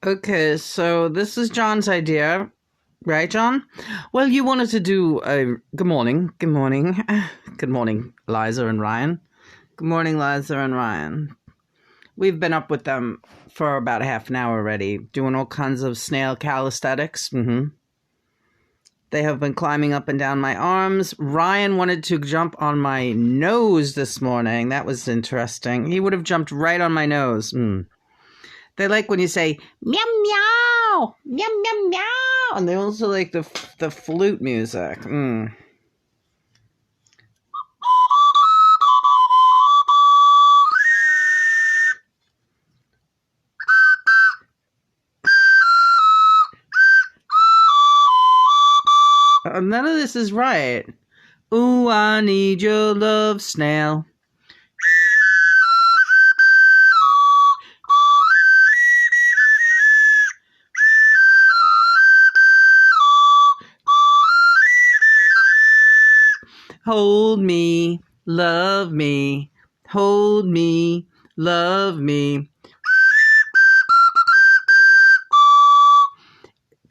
Okay, so this is John's idea, right, John? Well, you wanted to do a good morning, good morning, Liza and Ryan. Good morning, Liza and Ryan. We've been up with them for about half an hour already, doing all kinds of snail calisthenics. They have been climbing up and down my arms. Ryan wanted to jump on my nose this morning. That was interesting. He would have jumped right on my nose. They like when you say meow meow meow meow meow, and they also like the flute music. None of this is right. Ooh, I need your love, snail. Hold me, love me, hold me, love me.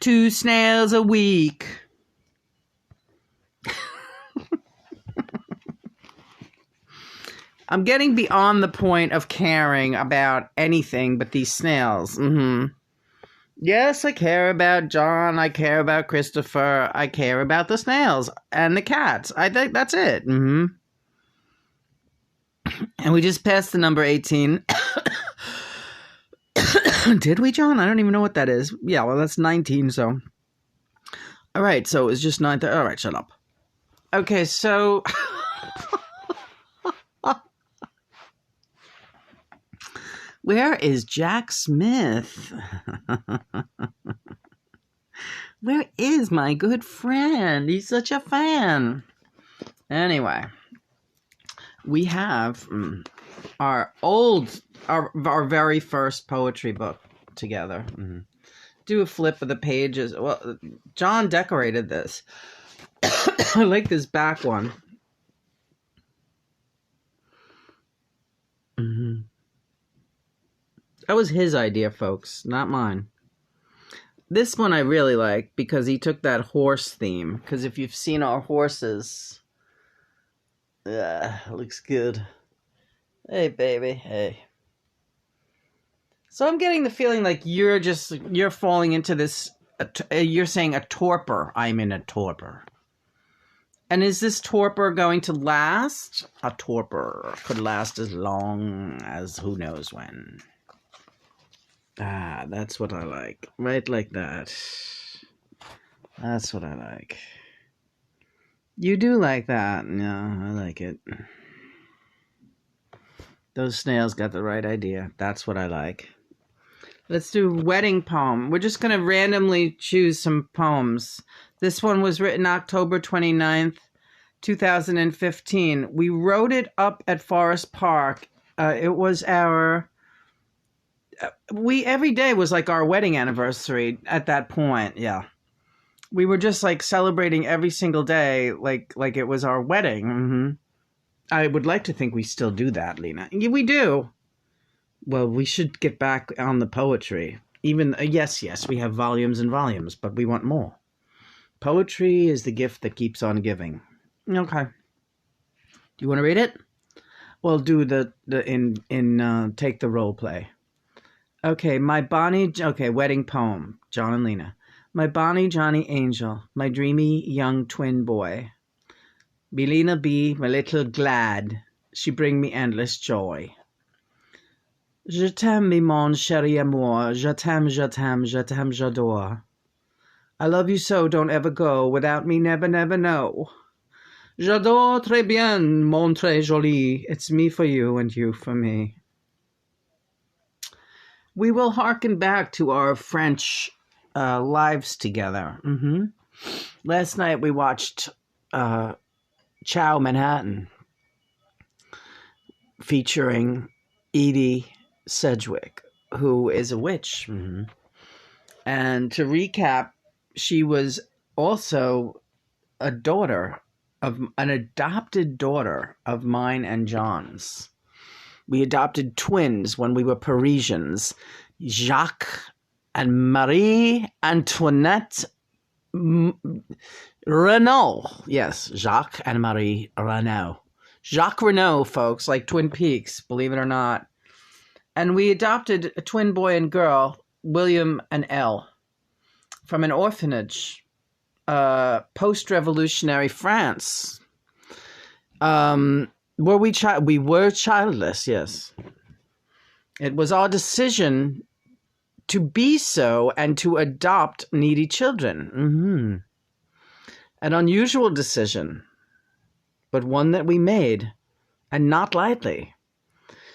2 snails a week. I'm getting beyond the point of caring about anything but these snails. Yes, I care about John. I care about Christopher. I care about the snails and the cats. I think that's it. And we just passed the number 18. Did we, John? I don't even know what that is. Yeah, well, that's 19, so. All right, so it was just 9. All right, shut up. Okay, so. Where is Jack Smith? Where is my good friend? He's such a fan. Anyway, we have our very first poetry book together. Do a flip of the pages. Well, John decorated this. I like this back one. That was his idea, folks, not mine. This one I really like because he took that horse theme. Because if you've seen our horses, looks good. Hey, baby, hey. So I'm getting the feeling like you're falling into this. You're saying a torpor. I'm in a torpor. And is this torpor going to last? A torpor could last as long as who knows when. That's what I like. Right like that. That's what I like. You do like that. Yeah, I like it. Those snails got the right idea. That's what I like. Let's do wedding poem. We're just going to randomly choose some poems. This one was written October 29th, 2015. We wrote it up at Forest Park. It was our... every day was like our wedding anniversary at that point. Yeah. We were just like celebrating every single day like it was our wedding. I would like to think we still do that, Lena. Yeah, we do. Well, we should get back on the poetry. Even yes, we have volumes and volumes, but we want more. Poetry is the gift that keeps on giving. Okay. Do you want to read it? Well, do take the role play. Okay, wedding poem, John and Lena. My bonny Johnny Angel, my dreamy young twin boy. Be Lena be my little glad, she bring me endless joy. Je t'aime, mon chéri amour, je t'aime, j'adore. I love you so, don't ever go, without me never, never know. J'adore très bien, mon très joli, it's me for you and you for me. We will hearken back to our French lives together. Last night we watched Ciao Manhattan, featuring Edie Sedgwick, who is a witch. And to recap, she was also an adopted daughter of mine and John's. We adopted twins when we were Parisians, Jacques and Marie Antoinette Renault. Yes, Jacques and Marie Renault. Jacques Renault, folks, like Twin Peaks, believe it or not. And we adopted a twin boy and girl, William and Elle, from an orphanage, post-revolutionary France. We were childless, yes. It was our decision to be so and to adopt needy children. Mm-hmm. An unusual decision, but one that we made, and not lightly.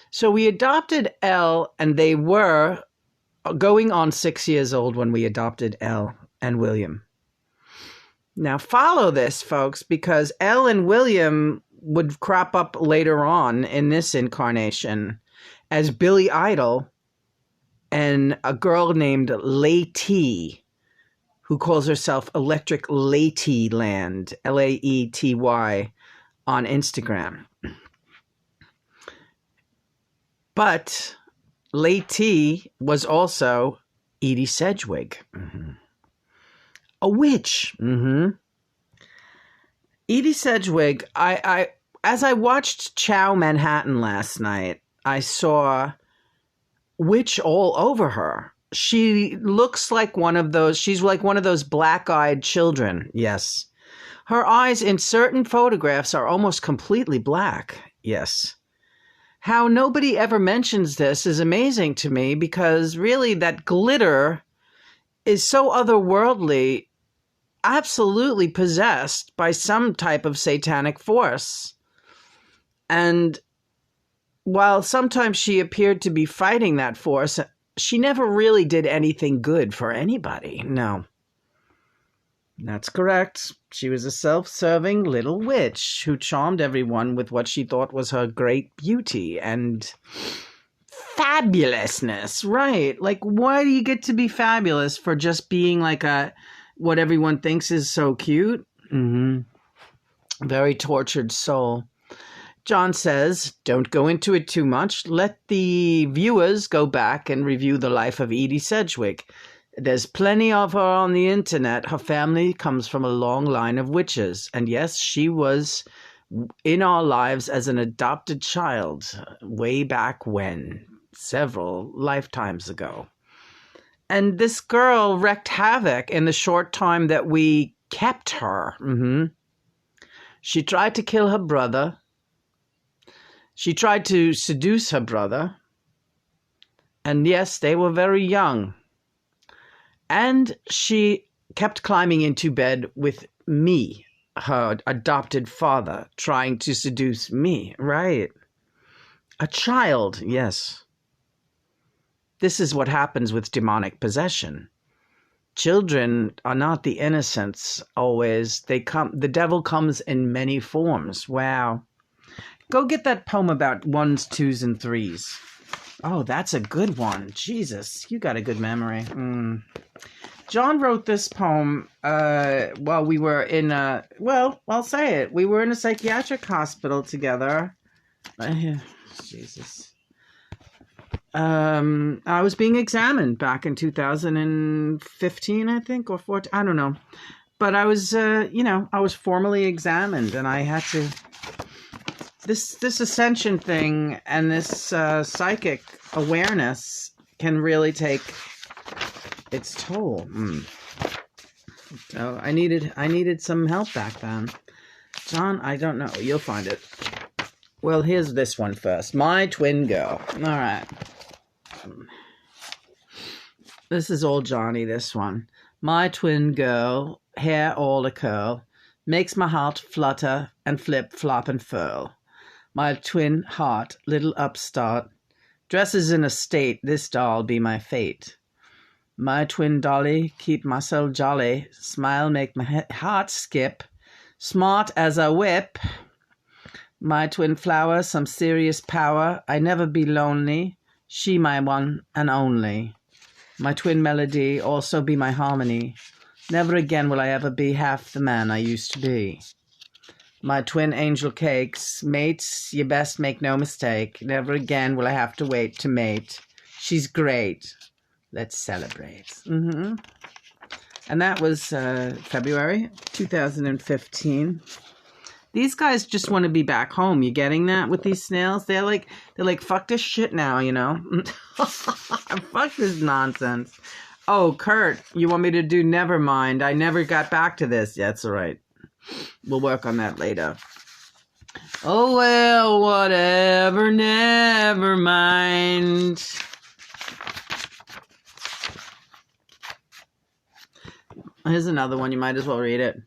So we adopted Elle, and they were going on 6 years old when we adopted Elle and William. Now follow this, folks, because Elle and William would crop up later on in this incarnation as Billy Idol and a girl named Laety, who calls herself Electric Laety Land, Laety, on Instagram. But Laety was also Edie Sedgwick, a witch. Edie Sedgwick, as I watched Chow Manhattan last night, I saw witch all over her. She looks like she's like one of those black-eyed children, yes. Her eyes in certain photographs are almost completely black, yes. How nobody ever mentions this is amazing to me, because really that glitter is so otherworldly, absolutely possessed by some type of satanic force. And while sometimes she appeared to be fighting that force, she never really did anything good for anybody. No. That's correct. She was a self-serving little witch who charmed everyone with what she thought was her great beauty and fabulousness. Right. Like, why do you get to be fabulous for just being like what everyone thinks is so cute? Very tortured soul. John says, don't go into it too much. Let the viewers go back and review the life of Edie Sedgwick. There's plenty of her on the internet. Her family comes from a long line of witches. And yes, she was in our lives as an adopted child way back when, several lifetimes ago. And this girl wreaked havoc in the short time that we kept her. She tried to kill her brother. She tried to seduce her brother. And yes, they were very young. And she kept climbing into bed with me, her adopted father, trying to seduce me. Right. A child, yes. This is what happens with demonic possession. Children are not the innocents always. The devil comes in many forms. Wow. Go get that poem about 1s, 2s, and 3s. Oh, that's a good one. Jesus, you got a good memory. John wrote this poem while we were in I'll say it. We were in a psychiatric hospital together. Jesus. I was being examined back in 2015, I think, or 14. I don't know. But I was, I was formally examined, and I had to... This ascension thing and this psychic awareness can really take its toll. So I needed some help back then. John, I don't know. You'll find it. Well, here's this one first. My twin girl. All right. This is all Johnny, this one. My twin girl, hair all a curl, makes my heart flutter and flip, flop, and furl. My twin heart, little upstart, dresses in a state, this doll be my fate. My twin dolly, keep myself jolly, smile make my heart skip, smart as a whip. My twin flower, some serious power, I never be lonely, she my one and only. My twin melody, also be my harmony, never again will I ever be half the man I used to be. My twin angel cakes, mates, you best make no mistake. Never again will I have to wait to mate. She's great. Let's celebrate. Mm-hmm. And that was February 2015. These guys just want to be back home. You getting that with these snails? They're like, fuck this shit now, you know? Fuck this nonsense. Oh, Kurt, you want me to do Never Mind? I never got back to this. Yeah, that's all right. We'll work on that later. Oh, well, whatever, never mind. Here's another one. You might as well read it.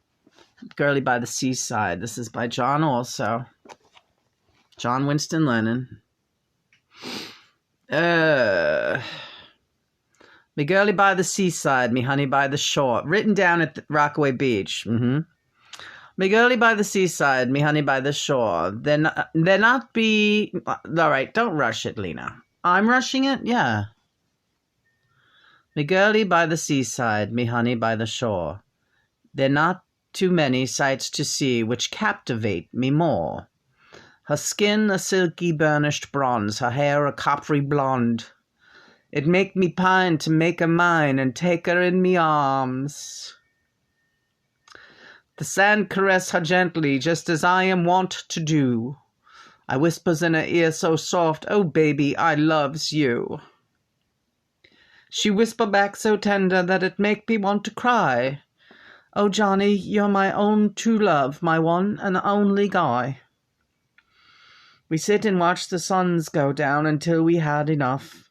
Girly by the Seaside. This is by John also. John Winston Lennon. Me girly by the seaside, me honey by the shore. Written down at Rockaway Beach. Mm-hmm. Me girly by the seaside, me honey by the shore. There not be... All right, don't rush it, Lena. I'm rushing it? Yeah. Me girly by the seaside, me honey by the shore. There not too many sights to see which captivate me more. Her skin a silky burnished bronze, her hair a coppery blonde. It make me pine to make her mine and take her in me arms. The sand caress her gently, just as I am wont to do. I whispers in her ear so soft, oh baby, I loves you. She whisper back so tender that it make me want to cry. Oh, Johnny, you're my own true love, my one and only guy. We sit and watch the suns go down until we had enough,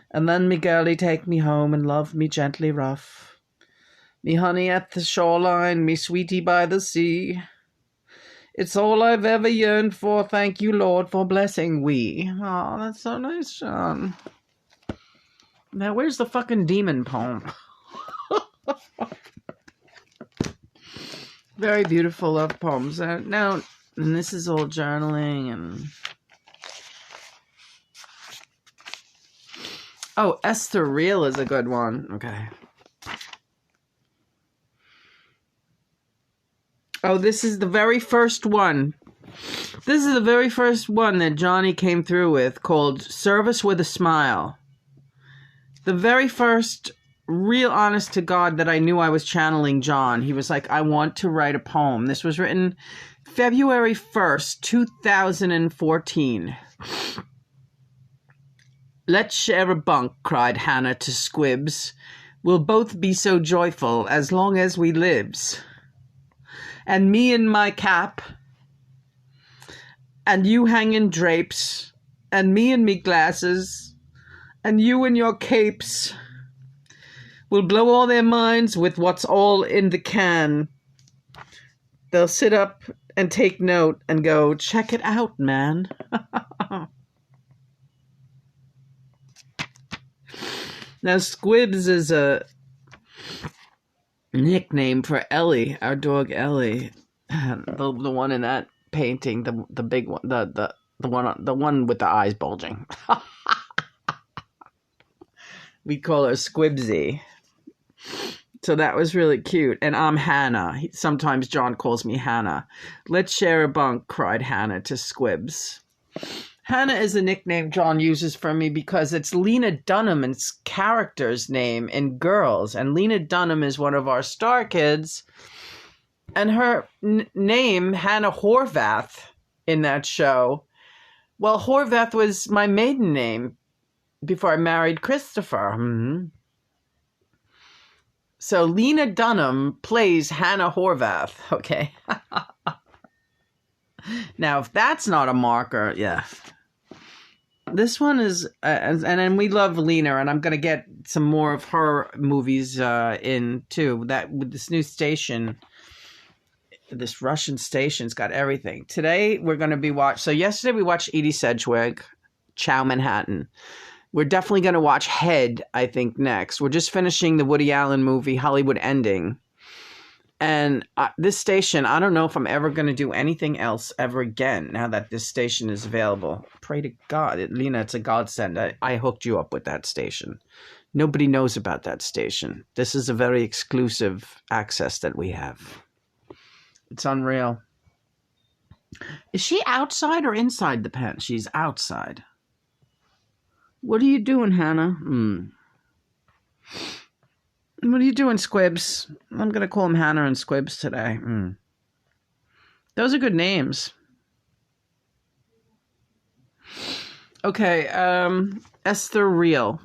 and then me girlie take me home and love me gently rough. Me honey at the shoreline, me sweetie by the sea. It's all I've ever yearned for, thank you, Lord, for blessing we. Oh, that's so nice, John. Now, where's the fucking demon poem? Very beautiful love poems. Now, and this is all journaling and... Oh, Esther Real is a good one. Okay. Oh, this is the very first one. This is the very first one that Johnny came through with, called Service with a Smile. The very first... real honest to God that I knew I was channeling John. He was like, I want to write a poem. This was written February 1st, 2014. Let's share a bunk, cried Hannah to Squibs. We'll both be so joyful as long as we lives. And me in my cap, and you hanging drapes, and me in me glasses, and you in your capes. We'll blow all their minds with what's all in the can. They'll sit up and take note and go, check it out, man. Now, Squibs is a nickname for Ellie, our dog Ellie. The one in that painting, the big one, the one with the eyes bulging. We call her Squibsy. So that was really cute. And I'm Hannah. Sometimes John calls me Hannah. Let's share a bunk, cried Hannah to Squibs. Hannah is a nickname John uses for me because it's Lena Dunham's character's name in Girls. And Lena Dunham is one of our star kids. And her name, Hannah Horvath, in that show. Well, Horvath was my maiden name before I married Christopher. Mm-hmm. So Lena Dunham plays Hannah Horvath, okay? Now, if that's not a marker, yeah. This one is, and we love Lena, and I'm going to get some more of her movies in, too. That with this new station, this Russian station's got everything. Today, we're going to be so yesterday we watched Edie Sedgwick, Chow Manhattan. We're definitely going to watch Head, I think, next. We're just finishing the Woody Allen movie, Hollywood Ending. And this station, I don't know if I'm ever going to do anything else ever again now that this station is available. Pray to God. Lena, it's a godsend. I hooked you up with that station. Nobody knows about that station. This is a very exclusive access that we have. It's unreal. Is she outside or inside the pen? She's outside. What are you doing, Hannah? What are you doing, Squibs? I'm going to call them Hannah and Squibs today. Those are good names. Okay, Esther Real,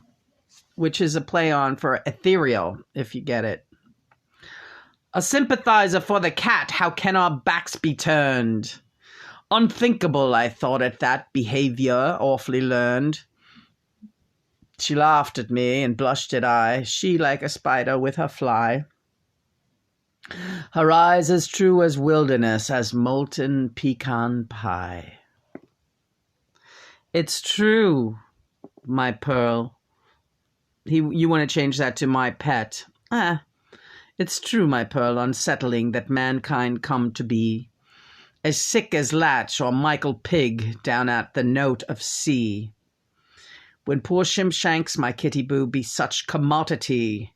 which is a play on for ethereal, if you get it. A sympathizer for the cat, how can our backs be turned? Unthinkable, I thought at that behavior, awfully learned. She laughed at me and blushed at I, she like a spider with her fly. Her eyes as true as wilderness, as molten pecan pie. It's true, my pearl. You want to change that to my pet. It's true, my pearl, unsettling that mankind come to be as sick as Latch or Michael Pig down at the Note of Sea. When poor Shimshanks, my kitty boo, be such commodity,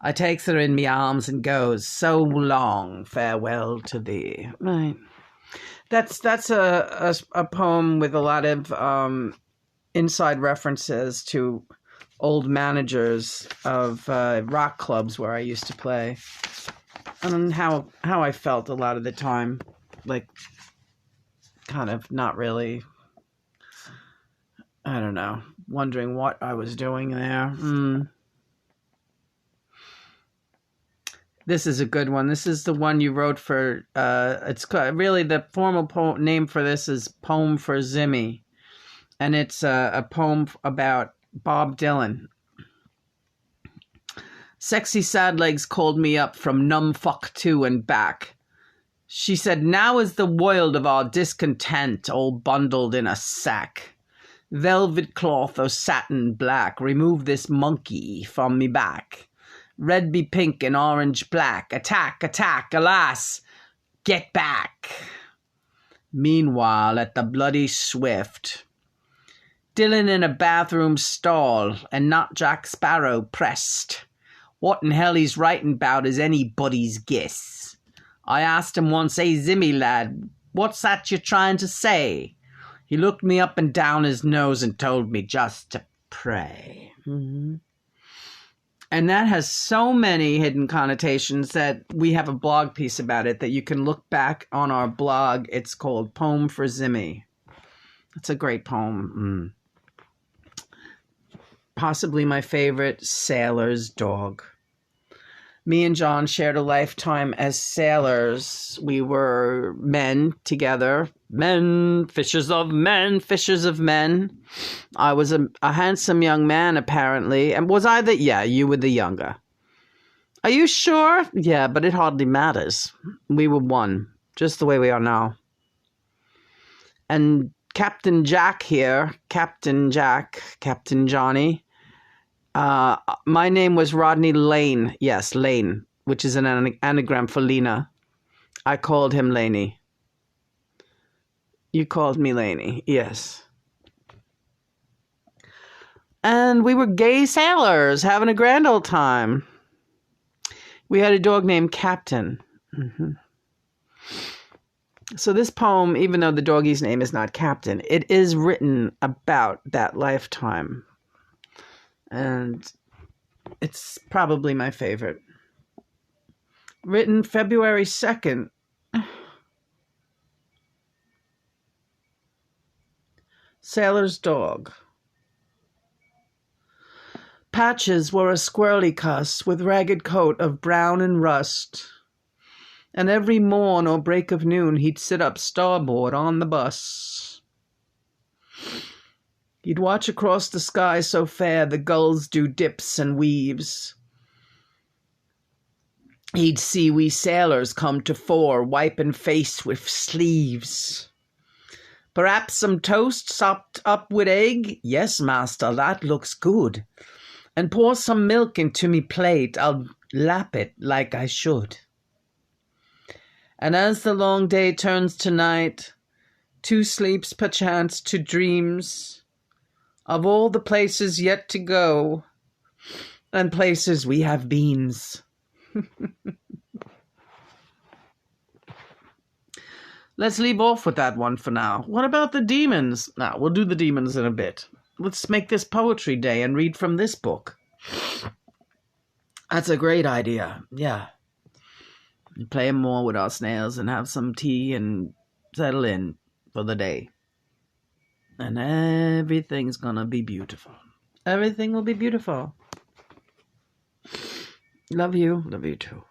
I takes her in me arms and goes, so long, farewell to thee. Right. That's a poem with a lot of inside references to old managers of rock clubs where I used to play, and how I felt a lot of the time, like kind of not really, I don't know, wondering what I was doing there. This is a good one. This is the one you wrote for, it's really the formal name for this is Poem for Zimmy. And it's a poem about Bob Dylan. Sexy Sad Legs called me up from Numfuck 2 and back. She said, now is the world of our discontent all bundled in a sack. Velvet cloth or satin black, remove this monkey from me back. Red be pink and orange black. Attack, attack, alas, get back. Meanwhile, at the bloody Swift, Dylan in a bathroom stall and not Jack Sparrow pressed. What in hell he's writing about is anybody's guess. I asked him once, hey, Zimmy lad, what's that you're trying to say? He looked me up and down his nose and told me just to pray. And that has so many hidden connotations that we have a blog piece about it that you can look back on our blog. It's called Poem for Zimmy. It's a great poem. Possibly my favorite, Sailor's Dog. Me and John shared a lifetime as sailors. We were men together. Men, fishers of men, fishers of men. I was a handsome young man, apparently. And was I the... Yeah, you were the younger. Are you sure? Yeah, but it hardly matters. We were one, just the way we are now. And Captain Jack here, Captain Jack, Captain Johnny... my name was Rodney Lane. Yes, Lane, which is an anagram for Lena. I called him Laney. You called me Laney, yes. And we were gay sailors having a grand old time. We had a dog named Captain. So this poem, even though the doggy's name is not Captain, it is written about that lifetime. And it's probably my favorite. Written February 2nd. Sailor's Dog. Patches wore a squirrely cuss with ragged coat of brown and rust. And every morn or break of noon he'd sit up starboard on the bus. He'd watch across the sky so fair the gulls do dips and weaves. He'd see we sailors come to fore, wiping face with sleeves. Perhaps some toast sopped up with egg? Yes, master, that looks good. And pour some milk into me plate, I'll lap it like I should. And as the long day turns to night, two sleeps perchance to dreams, of all the places yet to go, and places we have beens. Let's leave off with that one for now. What about the demons? Now, we'll do the demons in a bit. Let's make this poetry day and read from this book. That's a great idea. Yeah. Play more with our snails and have some tea and settle in for the day. And everything's gonna be beautiful. Everything will be beautiful. Love you. Love you too.